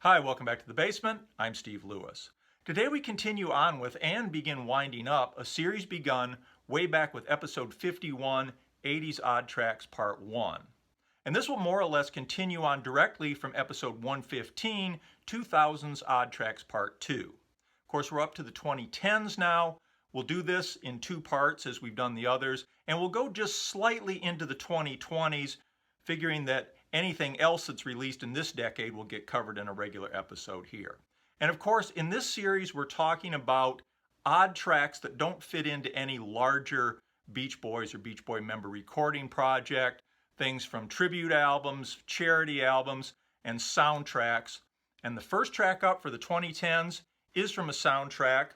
Hi, welcome back to the basement. I'm Steve Lewis. Today we continue on with and begin winding up a series begun way back with episode 51, 80s Odd Tracks Part 1. And this will more or less continue on directly from episode 115, 2000s Odd Tracks Part 2. Of course, we're up to the 2010s now. We'll do this in two parts as we've done the others, and we'll go just slightly into the 2020s, figuring that anything else that's released in this decade will get covered in a regular episode here. And of course, in this series, we're talking about odd tracks that don't fit into any larger Beach Boys or Beach Boy member recording project, things from tribute albums, charity albums, and soundtracks. And the first track up for the 2010s is from a soundtrack,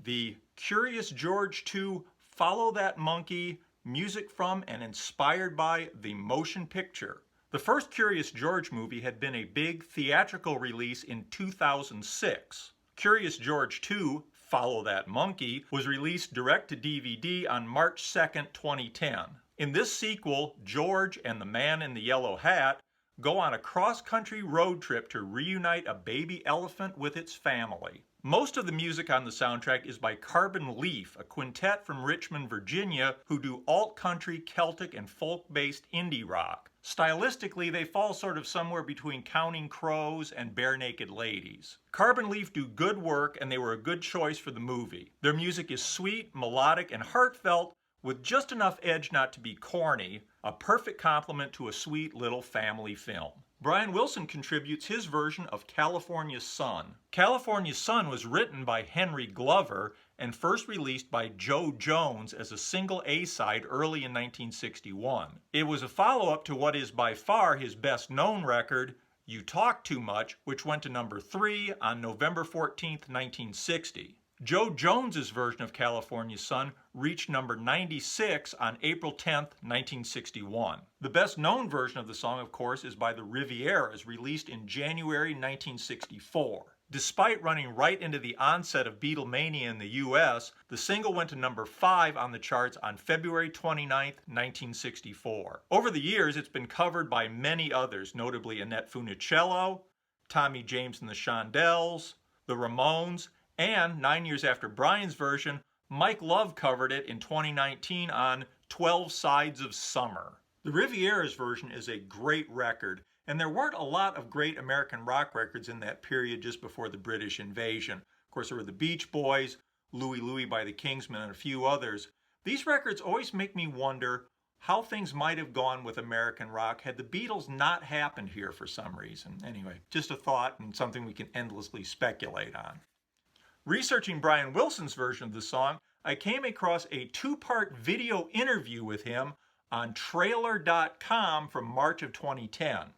the Curious George 2 Follow That Monkey, music from and inspired by the motion picture. The first Curious George movie had been a big theatrical release in 2006. Curious George 2, Follow That Monkey, was released direct to DVD on March 2nd, 2010. In this sequel, George and the man in the yellow hat go on a cross-country road trip to reunite a baby elephant with its family. Most of the music on the soundtrack is by Carbon Leaf, a quintet from Richmond, Virginia, who do alt-country, Celtic, and folk-based indie rock. Stylistically, they fall sort of somewhere between Counting Crows and Bare Naked Ladies. Carbon Leaf do good work, and they were a good choice for the movie. Their music is sweet, melodic, and heartfelt, with just enough edge not to be corny, a perfect complement to a sweet little family film. Brian Wilson contributes his version of California Sun. California Sun was written by Henry Glover and first released by Joe Jones as a single A-side early in 1961. It was a follow-up to what is by far his best-known record, You Talk Too Much, which went to number 3 on November 14th, 1960. Joe Jones's version of California Sun reached number 96 on April 10th, 1961. The best known version of the song, of course, is by the Rivieras, released in January 1964. Despite running right into the onset of Beatlemania in the US, the single went to number 5 on the charts on February 29th, 1964. Over the years, it's been covered by many others, notably Annette Funicello, Tommy James and the Shondells, the Ramones, and 9 years after Brian's version, Mike Love covered it in 2019 on 12 Sides of Summer. The Rivieras version is a great record, and there weren't a lot of great American rock records in that period just before the British invasion. Of course, there were the Beach Boys, Louie Louie by the Kingsmen, and a few others. These records always make me wonder how things might have gone with American rock had the Beatles not happened here for some reason. Anyway, just a thought and something we can endlessly speculate on. Researching Brian Wilson's version of the song, I came across a two-part video interview with him on Trailer.com from March of 2010.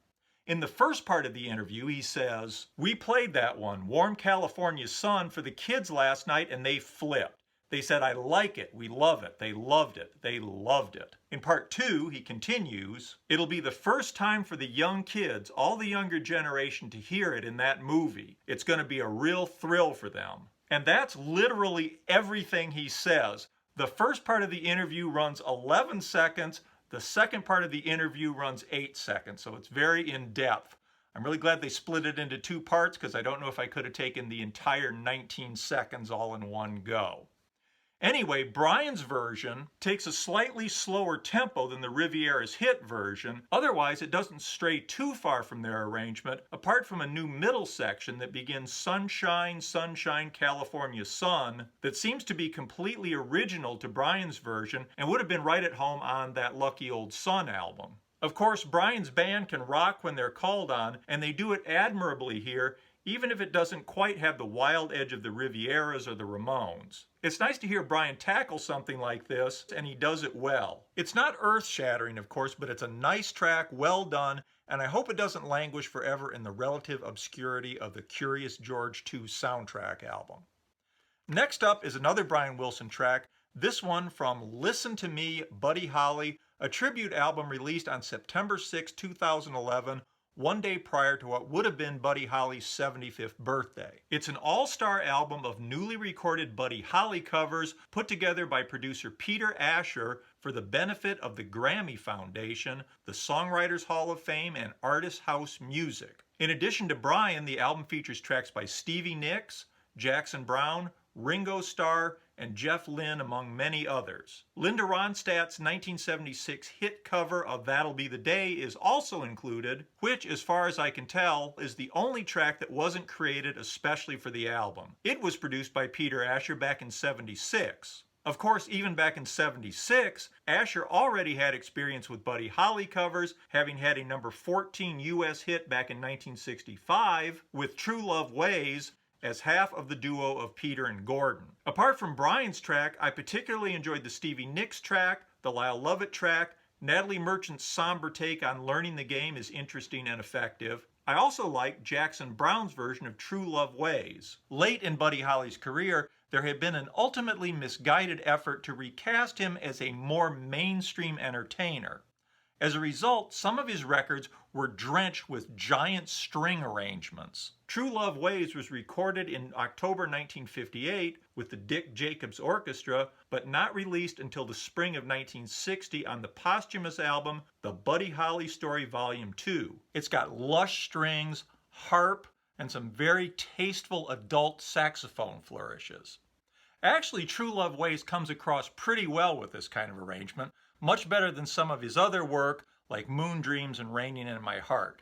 In the first part of the interview, he says, "We played that one, Warm California Sun, for the kids last night and they flipped. They said, I like it, we love it, they loved it, they loved it." In part 2, he continues, "It'll be the first time for the young kids, all the younger generation, to hear it in that movie. It's going to be a real thrill for them." And that's literally everything he says. The first part of the interview runs 11 seconds. The second part of the interview runs 8 seconds, so it's very in-depth. I'm really glad they split it into two parts because I don't know if I could have taken the entire 19 seconds all in one go. Anyway, Brian's version takes a slightly slower tempo than the Rivieras' hit version. Otherwise, it doesn't stray too far from their arrangement, apart from a new middle section that begins Sunshine, Sunshine, California Sun, that seems to be completely original to Brian's version and would have been right at home on that Lucky Old Sun album. Of course, Brian's band can rock when they're called on, and they do it admirably here, even if it doesn't quite have the wild edge of the Rivieras or the Ramones. It's nice to hear Brian tackle something like this, and he does it well. It's not earth-shattering, of course, but it's a nice track, well done, and I hope it doesn't languish forever in the relative obscurity of the Curious George 2 soundtrack album. Next up is another Brian Wilson track, this one from Listen to Me, Buddy Holly, a tribute album released on September 6, 2011, one day prior to what would have been Buddy Holly's 75th birthday. It's an all-star album of newly recorded Buddy Holly covers put together by producer Peter Asher for the benefit of the Grammy Foundation, the Songwriters Hall of Fame, and Artist House Music. In addition to Brian, the album features tracks by Stevie Nicks, Jackson Browne, Ringo Starr, and Jeff Lynne, among many others. Linda Ronstadt's 1976 hit cover of That'll Be the Day is also included, which, as far as I can tell, is the only track that wasn't created especially for the album. It was produced by Peter Asher back in '76. Of course, even back in '76, Asher already had experience with Buddy Holly covers, having had a number 14 US hit back in 1965 with True Love Ways, as half of the duo of Peter and Gordon. Apart from Brian's track, I particularly enjoyed the Stevie Nicks track, the Lyle Lovett track. Natalie Merchant's somber take on learning the game is interesting and effective. I also like Jackson Browne's version of True Love Ways. Late in Buddy Holly's career, there had been an ultimately misguided effort to recast him as a more mainstream entertainer. As a result, some of his records were drenched with giant string arrangements. True Love Ways was recorded in October 1958 with the Dick Jacobs Orchestra, but not released until the spring of 1960 on the posthumous album, The Buddy Holly Story Volume 2. It's got lush strings, harp, and some very tasteful adult saxophone flourishes. Actually, True Love Ways comes across pretty well with this kind of arrangement, much better than some of his other work like Moon Dreams and Raining in My Heart.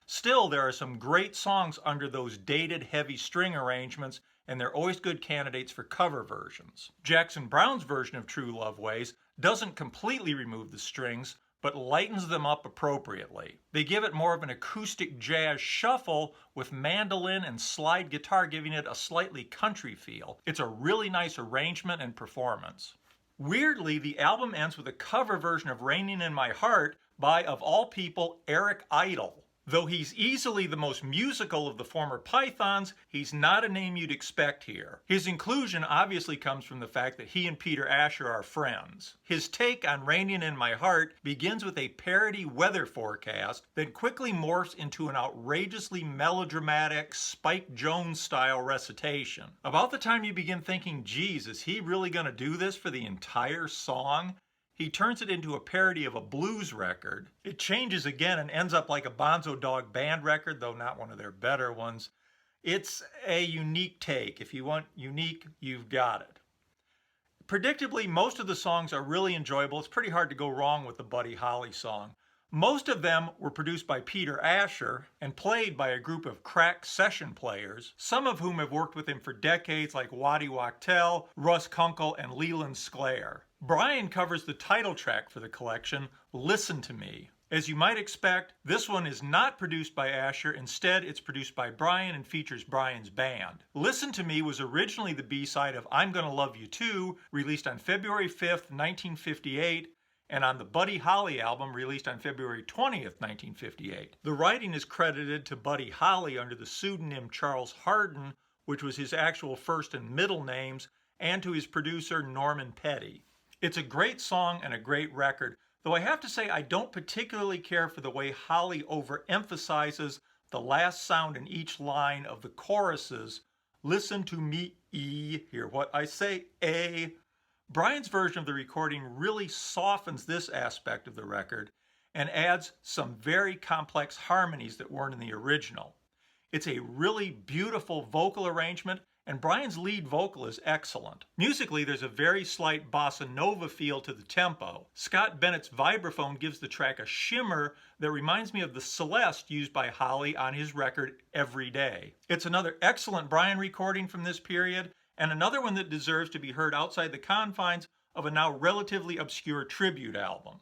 Still, there are some great songs under those dated heavy string arrangements, and they're always good candidates for cover versions. Jackson Browne's version of True Love Ways doesn't completely remove the strings, but lightens them up appropriately. They give it more of an acoustic jazz shuffle with mandolin and slide guitar giving it a slightly country feel. It's a really nice arrangement and performance. Weirdly, the album ends with a cover version of Raining in My Heart by, of all people, Eric Idle. Though he's easily the most musical of the former Pythons, he's not a name you'd expect here. His inclusion obviously comes from the fact that he and Peter Asher are friends. His take on Raining in My Heart begins with a parody weather forecast, then quickly morphs into an outrageously melodramatic Spike Jones-style recitation. About the time you begin thinking, geez, is he really going to do this for the entire song? He turns it into a parody of a blues record. It changes again and ends up like a Bonzo Dog Band record, though not one of their better ones. It's a unique take. If you want unique, you've got it. Predictably, most of the songs are really enjoyable. It's pretty hard to go wrong with the Buddy Holly song. Most of them were produced by Peter Asher and played by a group of crack session players, some of whom have worked with him for decades, like Waddy Wachtel, Russ Kunkel, and Leland Sklar. Brian covers the title track for the collection, Listen to Me. As you might expect, this one is not produced by Asher. Instead, it's produced by Brian and features Brian's band. Listen to Me was originally the B-side of I'm Gonna Love You Too, released on February 5th, 1958, and on the Buddy Holly album released on February 20th, 1958. The writing is credited to Buddy Holly under the pseudonym Charles Hardin, which was his actual first and middle names, and to his producer Norman Petty. It's a great song and a great record, though I have to say I don't particularly care for the way Holly overemphasizes the last sound in each line of the choruses. Listen to me, E, hear what I say, A. Brian's version of the recording really softens this aspect of the record and adds some very complex harmonies that weren't in the original. It's a really beautiful vocal arrangement, and Brian's lead vocal is excellent. Musically, there's a very slight bossa nova feel to the tempo. Scott Bennett's vibraphone gives the track a shimmer that reminds me of the Celeste used by Holly on his record Every Day. It's another excellent Brian recording from this period, and another one that deserves to be heard outside the confines of a now relatively obscure tribute album.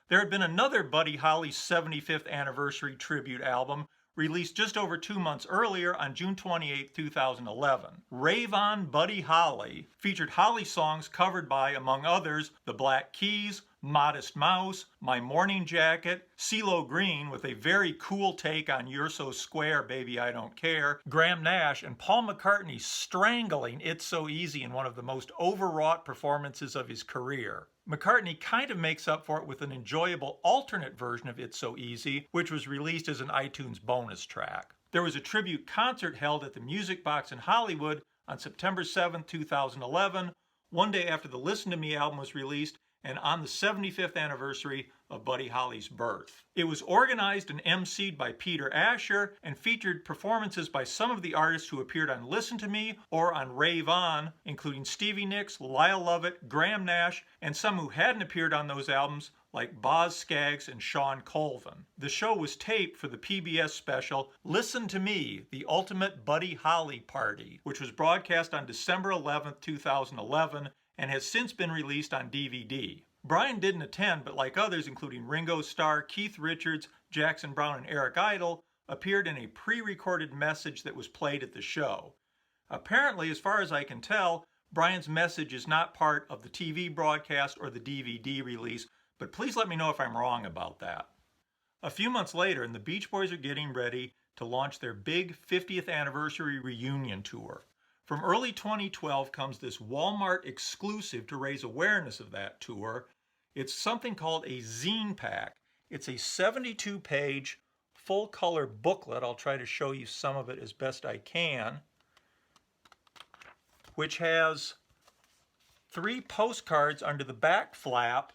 There had been another Buddy Holly 75th anniversary tribute album released just over 2 months earlier on June 28, 2011. Rave On Buddy Holly featured Holly songs covered by, among others, the Black Keys, Modest Mouse, My Morning Jacket, CeeLo Green with a very cool take on You're So Square, Baby I Don't Care, Graham Nash, and Paul McCartney strangling It's So Easy in one of the most overwrought performances of his career. McCartney kind of makes up for it with an enjoyable alternate version of It's So Easy, which was released as an iTunes bonus track. There was a tribute concert held at the Music Box in Hollywood on September 7, 2011, one day after the Listen to Me album was released, and on the 75th anniversary of Buddy Holly's birth. It was organized and emceed by Peter Asher and featured performances by some of the artists who appeared on Listen to Me or on Rave On, including Stevie Nicks, Lyle Lovett, Graham Nash, and some who hadn't appeared on those albums like Boz Scaggs and Shawn Colvin. The show was taped for the PBS special Listen to Me, the Ultimate Buddy Holly Party, which was broadcast on December 11, 2011, and has since been released on DVD. Brian didn't attend, but like others, including Ringo Starr, Keith Richards, Jackson Browne, and Eric Idle, appeared in a pre-recorded message that was played at the show. Apparently, as far as I can tell, Brian's message is not part of the TV broadcast or the DVD release, but please let me know if I'm wrong about that. A few months later, and the Beach Boys are getting ready to launch their big 50th anniversary reunion tour. From early 2012 comes this Walmart exclusive to raise awareness of that tour. It's something called a zine pack. It's a 72-page full-color booklet. I'll try to show you some of it as best I can, which has 3 postcards under the back flap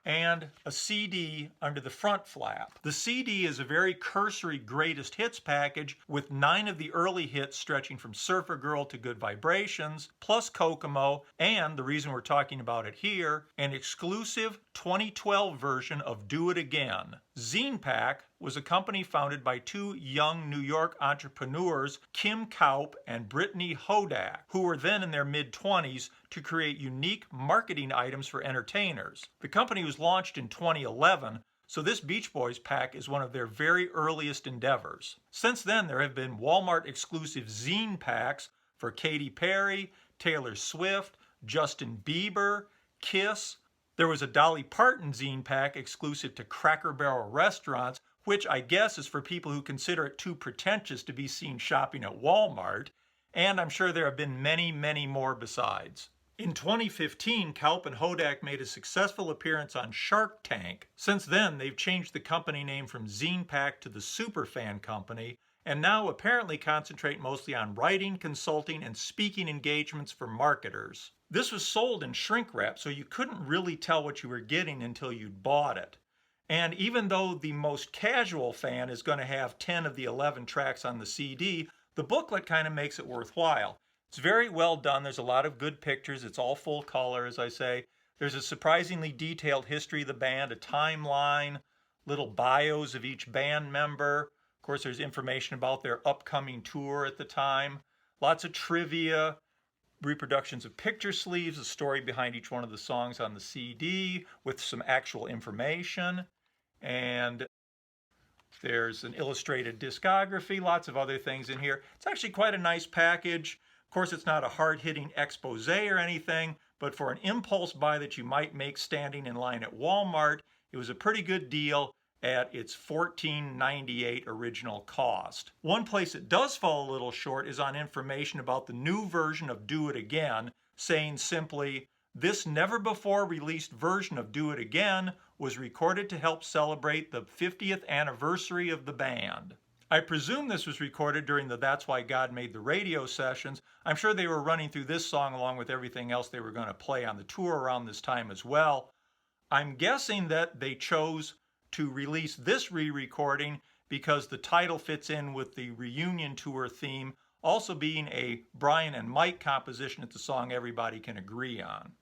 and a CD under the front flap. The CD is a very cursory greatest hits package with 9 of the early hits stretching from Surfer Girl to Good Vibrations, plus Kokomo, and, the reason we're talking about it here, an exclusive 2012 version of Do It Again. Zine Pack was a company founded by 2 young New York entrepreneurs, Kim Kaup and Brittany Hodak, who were then in their mid-20s, to create unique marketing items for entertainers. The company was launched in 2011, so this Beach Boys pack is one of their very earliest endeavors. Since then, there have been Walmart exclusive zine packs for Katy Perry, Taylor Swift, Justin Bieber, Kiss. There was a Dolly Parton zine pack exclusive to Cracker Barrel restaurants, which I guess is for people who consider it too pretentious to be seen shopping at Walmart, and I'm sure there have been many, many more besides. In 2015, Kaup and Hodak made a successful appearance on Shark Tank. Since then, they've changed the company name from Zine Pack to the Superfan Company, and now apparently concentrate mostly on writing, consulting, and speaking engagements for marketers. This was sold in shrink wrap, so you couldn't really tell what you were getting until you'd bought it. And even though the most casual fan is going to have 10 of the 11 tracks on the CD, the booklet kind of makes it worthwhile. It's very well done. There's a lot of good pictures. It's all full color, as I say. There's a surprisingly detailed history of the band, a timeline, little bios of each band member. Of course, there's information about their upcoming tour at the time. Lots of trivia, reproductions of picture sleeves, a story behind each one of the songs on the CD with some actual information. And there's an illustrated discography, lots of other things in here. It's actually quite a nice package. Of course, it's not a hard-hitting expose or anything, but for an impulse buy that you might make standing in line at Walmart, it was a pretty good deal at its $14.98 original cost. One place it does fall a little short is on information about the new version of Do It Again, saying simply, "This never-before-released version of Do It Again was recorded to help celebrate the 50th anniversary of the band." I presume this was recorded during the That's Why God Made the Radio sessions. I'm sure they were running through this song along with everything else they were going to play on the tour around this time as well. I'm guessing that they chose to release this re-recording because the title fits in with the reunion tour theme, also being a Brian and Mike composition. It's a song everybody can agree on.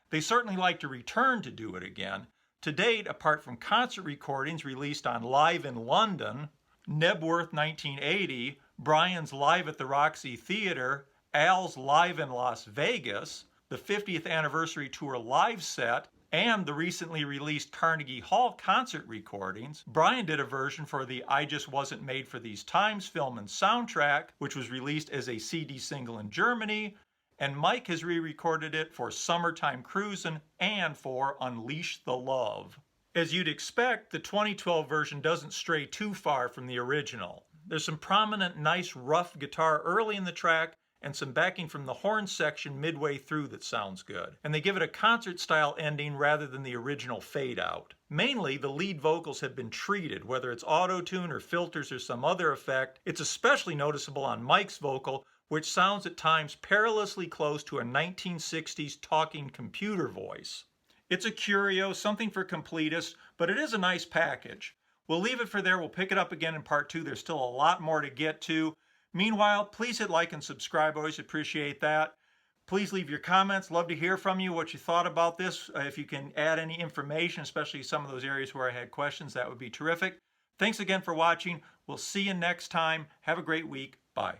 They certainly like to return to Do It Again. To date, apart from concert recordings released on Live in London, Nebworth 1980, Brian's Live at the Roxy Theater, Al's Live in Las Vegas, the 50th anniversary tour live set, and the recently released Carnegie Hall concert recordings. Brian did a version for the I Just Wasn't Made for These Times film and soundtrack, which was released as a CD single in Germany, and Mike has re-recorded it for Summertime Cruisin' and for Unleash the Love. As you'd expect, the 2012 version doesn't stray too far from the original. There's some prominent, nice, rough guitar early in the track and some backing from the horn section midway through that sounds good. And they give it a concert-style ending rather than the original fade-out. Mainly, the lead vocals have been treated, whether it's auto-tune or filters or some other effect. It's especially noticeable on Mike's vocal, which sounds at times perilously close to a 1960s talking computer voice. It's a curio, something for completists, but it is a nice package. We'll leave it for there. We'll pick it up again in part 2. There's still a lot more to get to. Meanwhile, please hit like and subscribe. I always appreciate that. Please leave your comments. Love to hear from you, what you thought about this. If you can add any information, especially some of those areas where I had questions, that would be terrific. Thanks again for watching. We'll see you next time. Have a great week. Bye.